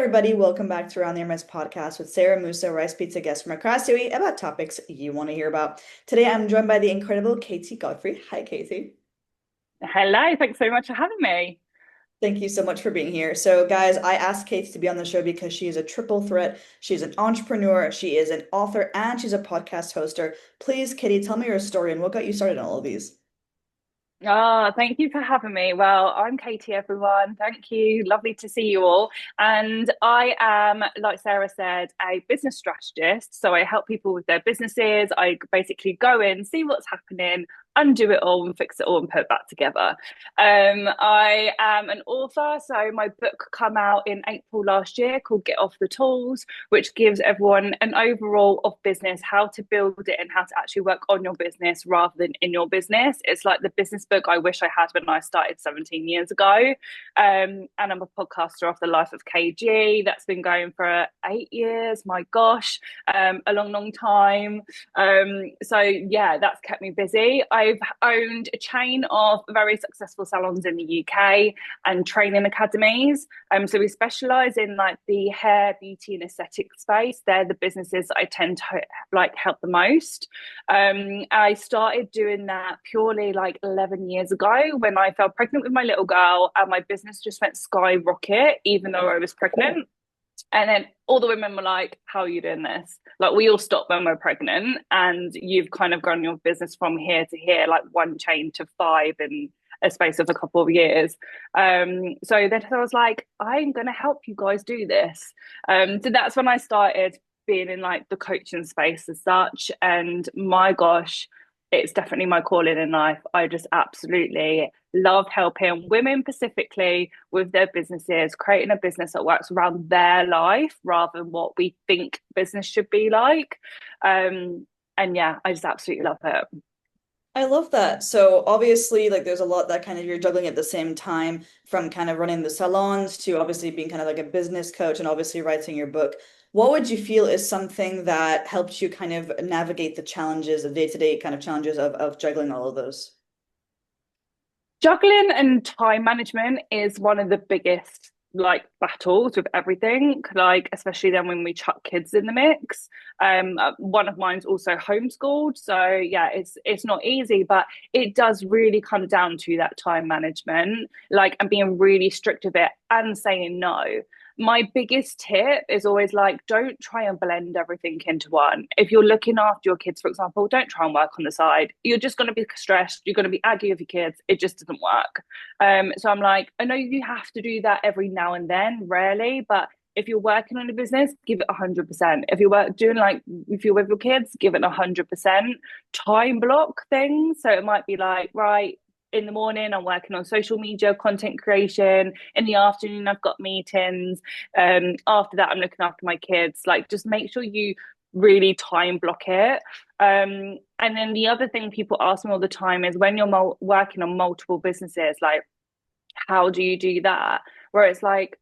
everybody. Welcome back to Around the Emirates podcast with Sara Mousa, rice pizza guest from across the way about topics you want to hear about. Today, I'm joined by the incredible Katie Godfrey. Hi, Katie. Hello, thanks so much for having me. Thank you so much for being here. So, guys, I asked Katie to be on the show because she is a triple threat. She's an entrepreneur, she is an author, and she's a podcast hoster. Please, Katie, tell me your story and what got you started on all of these. Thank you for having me. Well, I'm Katie, everyone. Thank you. Lovely to see you all. And I am, like Sarah said, a business strategist. So I help people with their businesses. I basically go in, see what's happening, undo it all and fix it all and put it back together. I am an author. So my book come out in April last year called Get Off the Tools, which gives everyone an overall of business, how to build it and how to actually work on your business rather than in your business. It's like the business book I wish I had when I started 17 years ago. And I'm a podcaster of the life of KG. That's been going for 8 years. My gosh, a long, long time. So yeah, that's kept me busy. I've owned a chain of very successful salons in the UK and training academies. So we specialize in like the hair, beauty, and aesthetic space. They're the businesses that I tend to like help the most. I started doing that purely like 11 years ago when I fell pregnant with my little girl, and my business just went skyrocket, even though I was pregnant. And then all the women were like, how are you doing this? Like, we all stop when we're pregnant, and you've kind of grown your business from here to here, like one chain to five in a space of a couple of years. So then I was like, I'm going to help you guys do this. So that's when I started being in like the coaching space as such. And my gosh, it's definitely my calling in life. I just absolutely love helping women specifically with their businesses, creating a business that works around their life rather than what we think business should be like. And yeah, I just absolutely love it. I love that. So obviously, like there's a lot that kind of you're juggling at the same time, from kind of running the salons to obviously being kind of like a business coach and obviously writing your book. What would you feel is something that helped you kind of navigate the challenges, the day-to-day kind of challenges of juggling all of those? Juggling and time management is one of the biggest like battles with everything, like especially then when we chuck kids in the mix. One of mine's also homeschooled, so yeah, it's not easy, but it does really come down to that time management, like, and being really strict with it and saying no. My biggest tip is always like, don't try and blend everything into one. If you're looking after your kids, for example, don't try and work on the side. You're just going to be stressed. You're going to be aggy with your kids. It just doesn't work. So I'm like, I know you have to do that every now and then, rarely, but if you're working on a business, give it 100%. If you're doing like, if you're with your kids, give it 100%. Time block things. So it might be like, right, in the morning, I'm working on social media, content creation. In the afternoon, I've got meetings. After that, I'm looking after my kids. Like, just make sure you really time block it. And then the other thing people ask me all the time is when you're working on multiple businesses, like, how do you do that? Where it's like,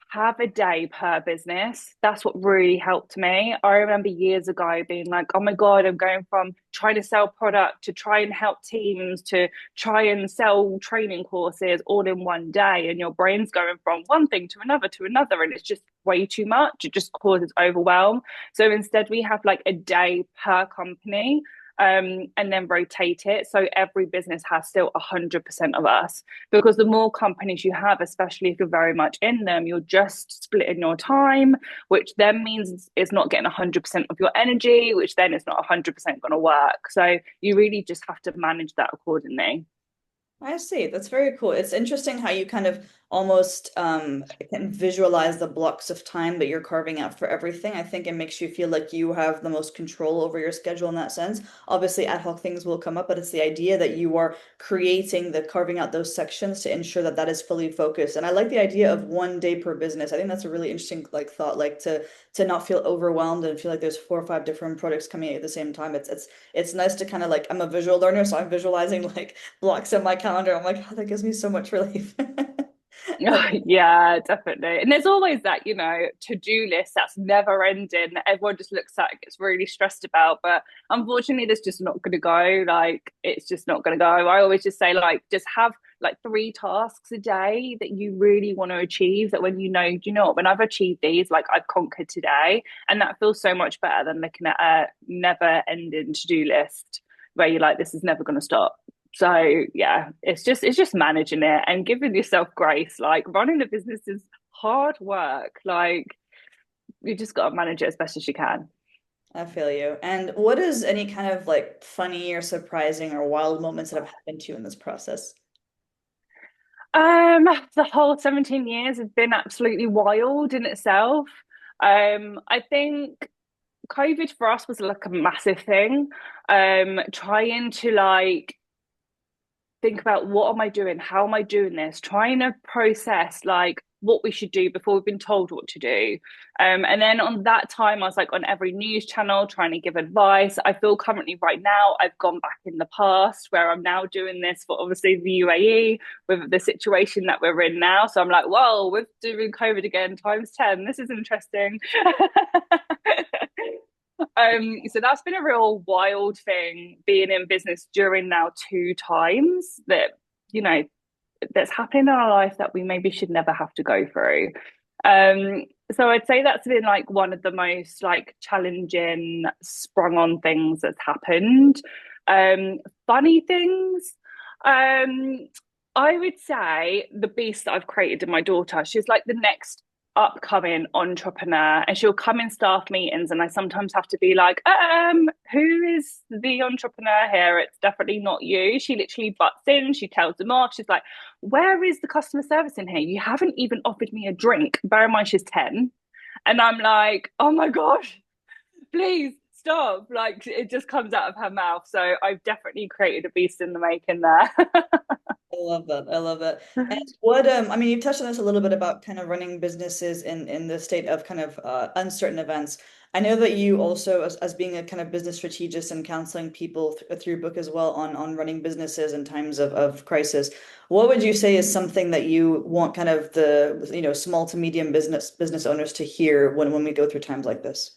have a day per business. That's what really helped me. I remember years ago being like, oh my God, I'm going from trying to sell product to try and help teams to try and sell training courses all in one day. And your brain's going from one thing to another to another. And it's just way too much. It just causes overwhelm. So instead, we have like a day per company, and then rotate it. So every business has still 100% of us. Because the more companies you have, especially if you're very much in them, you're just splitting your time, which then means it's not getting 100% of your energy, which then is not 100% going to work. So you really just have to manage that accordingly. I see. That's very cool. It's interesting how you kind of almost can visualize the blocks of time that you're carving out for everything. I think it makes you feel like you have the most control over your schedule in that sense. Obviously, ad hoc things will come up, but it's the idea that you are creating the carving out those sections to ensure that that is fully focused. And I like the idea of 1 day per business. I think that's a really interesting like thought, like to not feel overwhelmed and feel like there's 4 or 5 different projects coming at the same time. It's nice to kind of like I'm a visual learner, so I'm visualizing like blocks in my calendar. I'm like, oh, that gives me so much relief. Yeah, definitely. And there's always that, to-do list that's never ending that everyone just looks at and gets really stressed about. But unfortunately, that's just not going to go. Like, it's just not going to go. I always just say, like, just have like 3 tasks a day that you really want to achieve, that when you know, do you know what, when I've achieved these, like I've conquered today. And that feels so much better than looking at a never ending to-do list where you're like, this is never going to stop. So yeah, it's just managing it and giving yourself grace. Like running a business is hard work. Like you just got to manage it as best as you can. I feel you. And what is any kind of like funny or surprising or wild moments that have happened to you in this process? Um, the whole 17 years has been absolutely wild in itself. I think COVID for us was like a massive thing. Trying to like think about what am I doing? How am I doing this? Trying to process like what we should do before we've been told what to do. And then on that time, I was like on every news channel trying to give advice. I feel currently right now, I've gone back in the past where I'm now doing this for obviously the UAE with the situation that we're in now. So I'm like, whoa, we're doing COVID again times 10. This is interesting. So that's been a real wild thing being in business during now 2 times that, you know, that's happened in our life that we maybe should never have to go through. Um, so I'd say that's been like one of the most like challenging sprung on things that's happened. Um, Funny things. Um, I would say the beast that I've created in my daughter, she's like the next upcoming entrepreneur and she'll come in staff meetings and I sometimes have to be like, who is the entrepreneur here? It's definitely not you. She literally butts in, she tells them off. She's like, where is the customer service in here? You haven't even offered me a drink. Bear in mind she's 10. And I'm like, oh my gosh, please stop. Like it just comes out of her mouth. So I've definitely created a beast in the making there. I love that. I love that. And I mean, you've touched on this a little bit about kind of running businesses in the state of kind of uncertain events. I know that you also, as being a kind of business strategist and counseling people through your book as well on running businesses in times of crisis. What would you say is something that you want kind of the, small to medium business owners to hear when we go through times like this?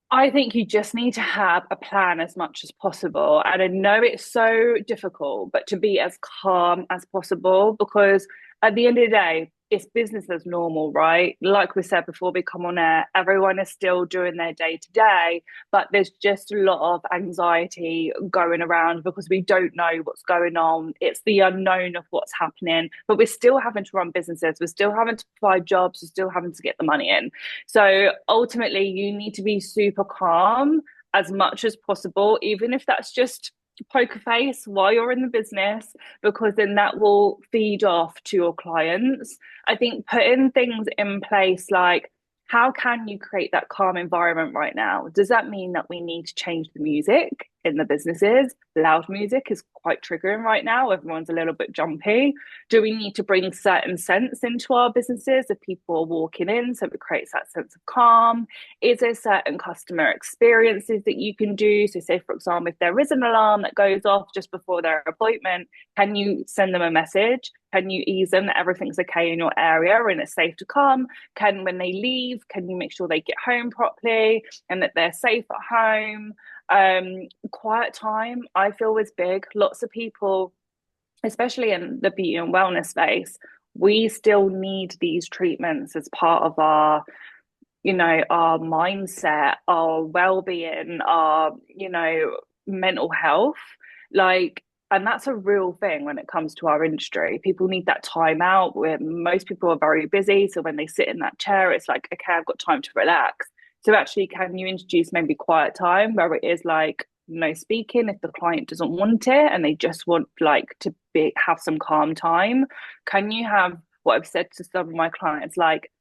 I think you just need to have a plan as much as possible. And I know it's so difficult, but to be as calm as possible because at the end of the day, it's business as normal, right? Like we said before we come on air, everyone is still doing their day to day, but there's just a lot of anxiety going around because we don't know what's going on. It's the unknown of what's happening, but we're still having to run businesses, we're still having to provide jobs, we're still having to get the money in. So ultimately, you need to be super calm as much as possible, even if that's just poker face while you're in the business, because then that will feed off to your clients. I think putting things in place like how can you create that calm environment right now? Does that mean that we need to change the music in the businesses? Loud music is quite triggering right now. Everyone's a little bit jumpy. Do we need to bring certain scents into our businesses if people are walking in so it creates that sense of calm? Is there certain customer experiences that you can do? So, say, for example, if there is an alarm that goes off just before their appointment, can you send them a message? Can you ease them that everything's okay in your area and it's safe to come? Can, when they leave, can you make sure they get home properly and that they're safe at home? Quiet time, I feel, is big. Lots of people, especially in the beauty and wellness space, we still need these treatments as part of our, our mindset, our well-being, our, mental health. Like, and that's a real thing when it comes to our industry. People need that time out where most people are very busy. So when they sit in that chair, it's like, okay, I've got time to relax. So actually, can you introduce maybe quiet time where it is like no speaking if the client doesn't want it and they just want like to have some calm time? Can you have what I've said to some of my clients, like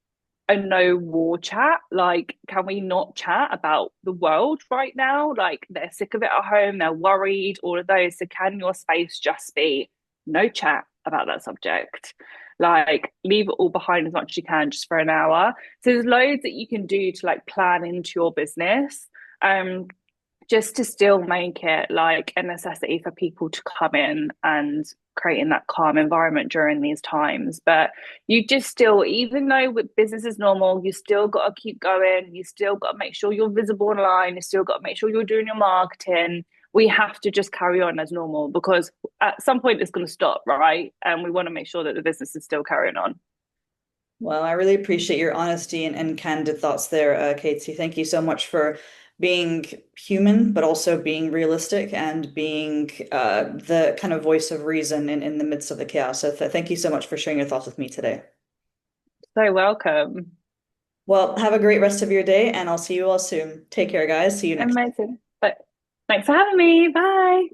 a no war chat? Like, can we not chat about the world right now? Like, they're sick of it at home, they're worried, all of those. So, can your space just be no chat about that subject? Like, leave it all behind as much as you can just for an hour. So, there's loads that you can do to like plan into your business. Just to still make it like a necessity for people to come in and creating that calm environment during these times. But you just still, even though with business is normal, you still got to keep going. You still got to make sure you're visible online. You still got to make sure you're doing your marketing. we have to just carry on as normal because at some point it's going to stop, right? And we want to make sure that the business is still carrying on. Well, I really appreciate your honesty and candid thoughts there, Katie. Thank you so much for being human, but also being realistic and being the kind of voice of reason in the midst of the chaos. So thank you so much for sharing your thoughts with me today. So welcome. Well, have a great rest of your day, and I'll see you all soon. Take care, guys. See you next time. Amazing. But thanks for having me. Bye.